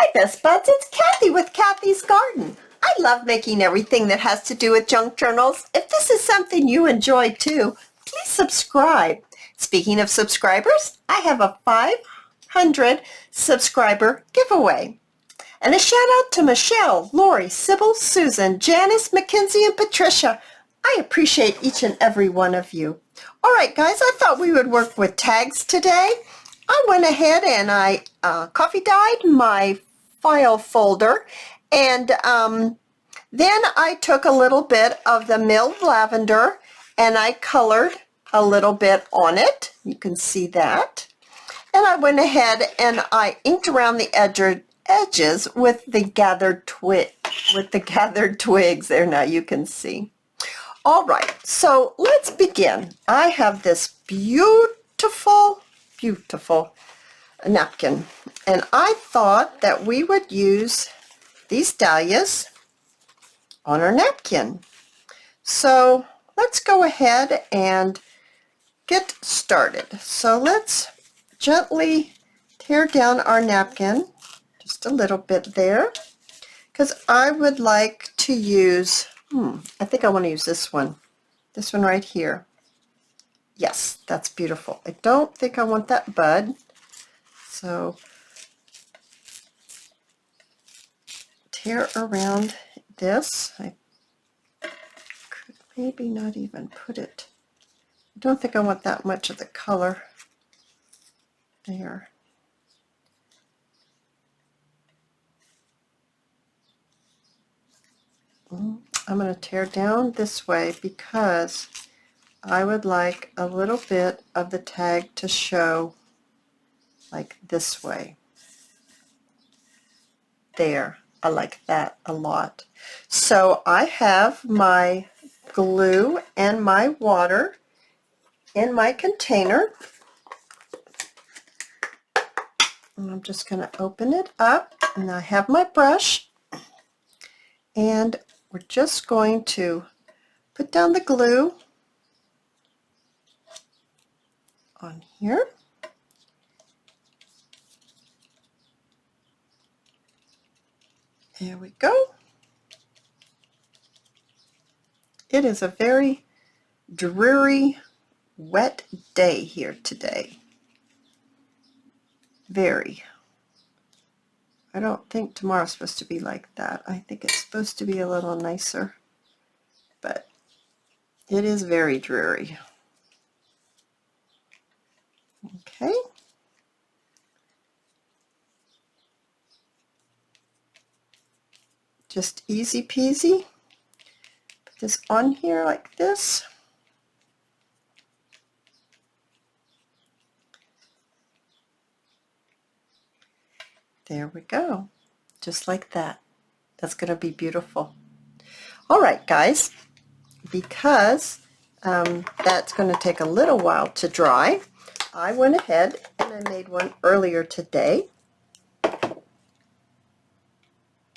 Hi Best Buds, it's Cathy with Cathy's Garden. I love making everything that has to do with junk journals. If this is something you enjoy too, please subscribe. Speaking of subscribers, I have a 500 subscriber giveaway. And a shout out to Michelle, Lori, Sybil, Susan, Janice, Mackenzie, and Patricia. I appreciate each and every one of you. All right, guys, I thought we would work with tags today. I went ahead and I coffee dyed my file folder, and then I took a little bit of the milled lavender and I colored a little bit on it. You can see that. And I went ahead and I inked around the edges with the gathered twigs there. Now you can see. All right, so let's begin. I have this beautiful napkin, and I thought that we would use these dahlias on our napkin. So let's go ahead and get started. So let's gently tear down our napkin just a little bit there, because I would like to use, I think I want to use this one right here. Yes, that's beautiful. I don't think I want that bud, so tear around this. I could maybe not even put it, I don't think I want that much of the color there. I'm going to tear down this way because I would like a little bit of the tag to show like this way. There, I like that a lot. So I have my glue and my water in my container. And I'm just going to open it up, and I have my brush, and we're just going to put down the glue on here. There we go. It is a very dreary, wet day here today. Very. I don't think tomorrow's supposed to be like that. I think it's supposed to be a little nicer, but it is very dreary. Okay. Just easy peasy. Put this on here like this. There we go. Just like that. That's going to be beautiful. All right, guys, because that's going to take a little while to dry, I went ahead and I made one earlier today.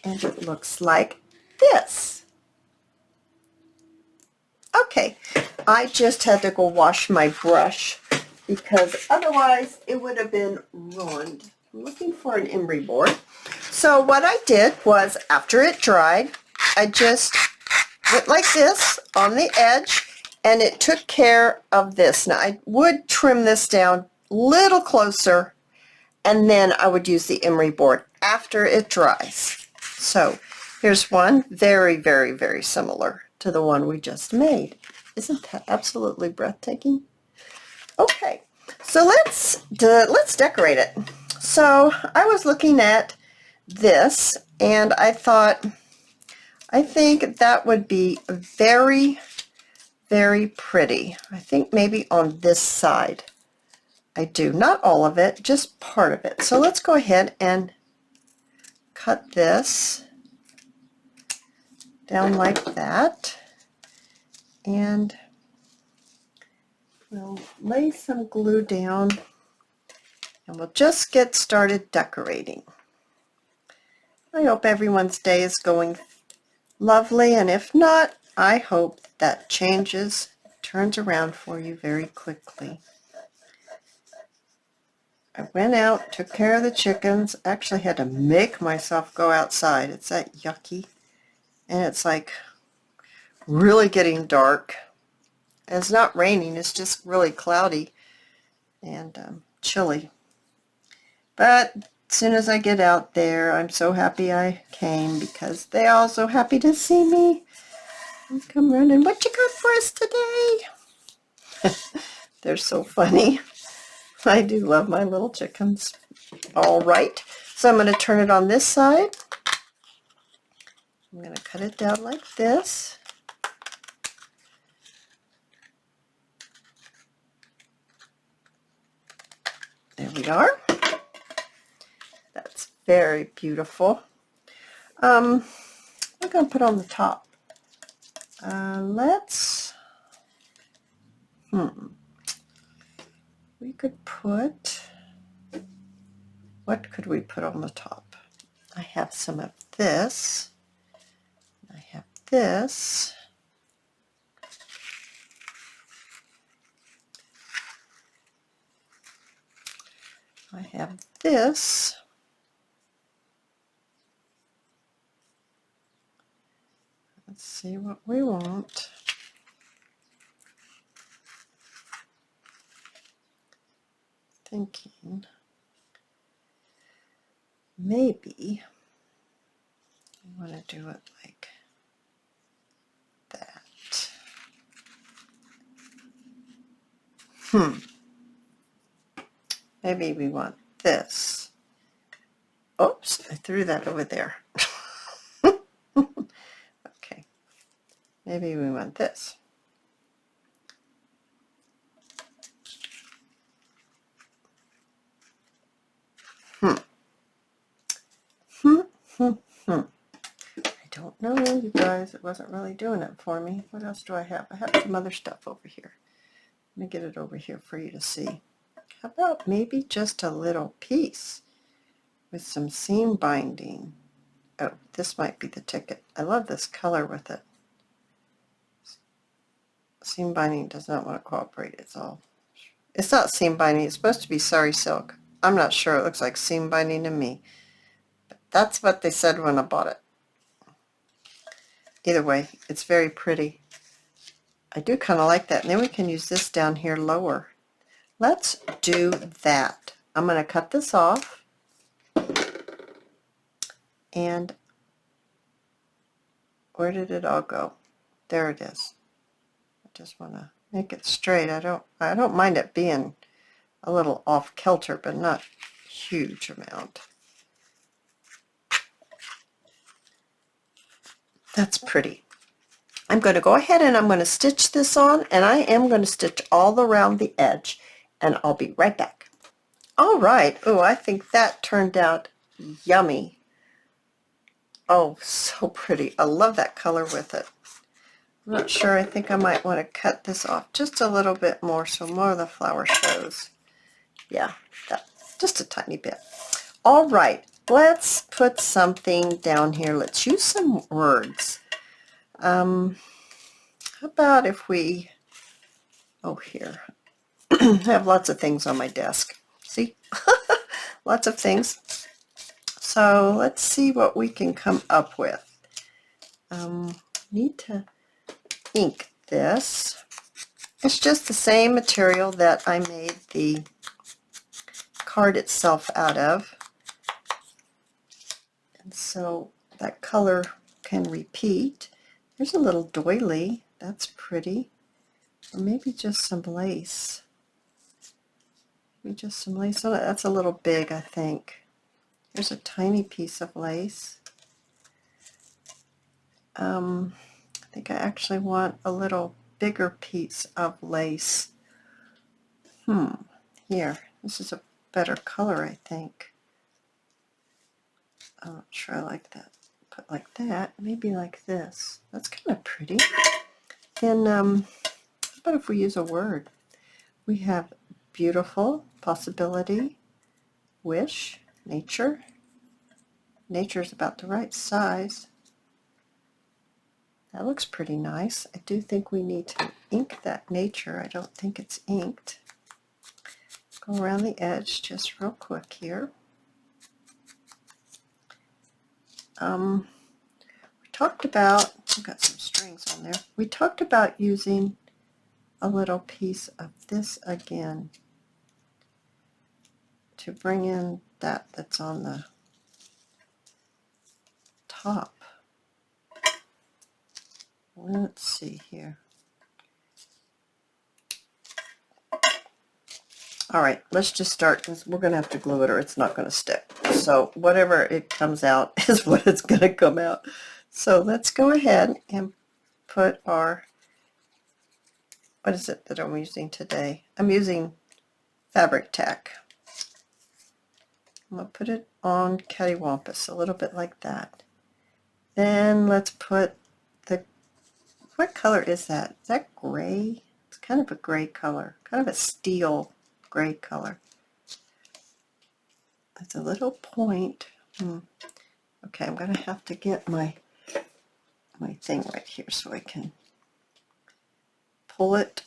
And it looks like this. Okay, I just had to go wash my brush because otherwise it would have been ruined. I'm looking for an emery board. So what I did was, after it dried, I just went like this on the edge, and it took care of this. Now I would trim this down a little closer, and then I would use the emery board after it dries. So here's one, very, very, very similar to the one we just made. Isn't that absolutely breathtaking? Okay, so let's decorate it. So I was looking at this, and I thought, I think that would be very, very pretty. I think maybe on this side. I do, not all of it, just part of it. So let's go ahead and cut this down like that, and we'll lay some glue down, and we'll just get started decorating. I hope everyone's day is going lovely, and if not, I hope that changes, turns around for you very quickly. I went out, took care of the chickens. Actually had to make myself go outside. It's that yucky. And it's like really getting dark. And it's not raining, it's just really cloudy and chilly. But as soon as I get out there, I'm so happy I came because they're all so happy to see me. Come running. What you got for us today? They're so funny. I do love my little chickens. All right, so I'm going to turn it on this side. I'm going to cut it down like this. There we are. That's very beautiful. I'm going to put on the top. We could put, what could we put on the top? I have some of this. I have this. I have this. Let's see what we want. Thinking maybe I want to do it like that. Maybe we want this. Oops, I threw that over there. Okay, maybe we want this. I don't know, you guys. It wasn't really doing it for me. What else do I have? I have some other stuff over here. Let me get it over here for you to see. How about maybe just a little piece with some seam binding? Oh, this might be the ticket. I love this color with it. Seam binding does not want to cooperate. It's not seam binding. It's supposed to be sari silk. I'm not sure. It looks like seam binding to me. But that's what they said when I bought it. Either way, it's very pretty. I do kind of like that. And then we can use this down here lower. Let's do that. I'm going to cut this off. And where did it all go? There it is. I just want to make it straight. I don't mind it being a little off kilter, but not huge amount. That's pretty. I'm going to go ahead and I'm going to stitch this on, and I am going to stitch all around the edge, and I'll be right back. All right. Oh, I think that turned out yummy. Oh, so pretty. I love that color with it. I'm not sure. I think I might want to cut this off just a little bit more so more of the flower shows. Yeah, just a tiny bit. All right. Let's put something down here. Let's use some words. How about if we, here. I have lots of things on my desk. See? Lots of things. So let's see what we can come up with. Need to ink this. It's just the same material that I made the card itself out of. And so that color can repeat. There's a little doily. That's pretty. Or maybe just some lace. Maybe just some lace on it. That's a little big, I think. Here's a tiny piece of lace. I think I actually want a little bigger piece of lace. Here. This is a better color, I think. I'm not sure I like that. Put like that. Maybe like this. That's kind of pretty. Then, how about if we use a word? We have beautiful, possibility, wish, nature. Nature is about the right size. That looks pretty nice. I do think we need to ink that nature. I don't think it's inked. Go around the edge just real quick here. We talked about, I've got some strings on there. We talked about using a little piece of this again to bring in that's on the top. Let's see here. All right, let's just start because we're going to have to glue it or it's not going to stick. So whatever it comes out is what it's going to come out. So let's go ahead and put our, what is it that I'm using today? I'm using fabric tack. I'm going to put it on cattywampus, a little bit like that. Then let's put the, what color is that? Is that gray? It's kind of a gray color, kind of a steel gray color. It's a little point. Okay, I'm going to have to get my thing right here so I can pull it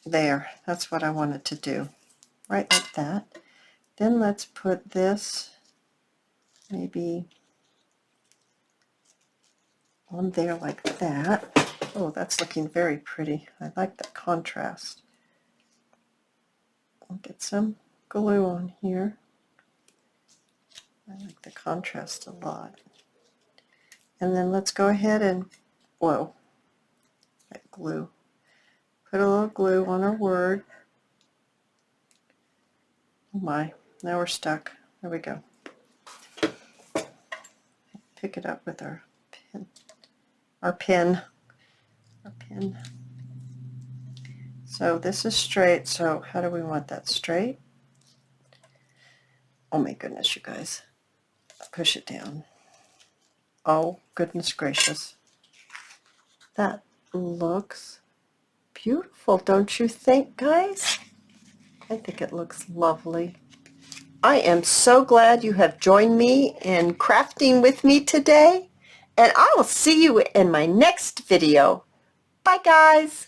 there. That's what I wanted to do, right like that. Then let's put this maybe on there like that. Oh, that's looking very pretty. I like the contrast. I'll get some glue on here. I like the contrast a lot. And then let's go ahead and, whoa, that glue. Put a little glue on our word. Oh my, now we're stuck. There we go. Pick it up with our pin. Our pin. So this is straight, so how do we want that straight? Oh my goodness, you guys. Push it down. Oh, goodness gracious. That looks beautiful, don't you think, guys? I think it looks lovely. I am so glad you have joined me in crafting with me today, and I will see you in my next video. Bye, guys.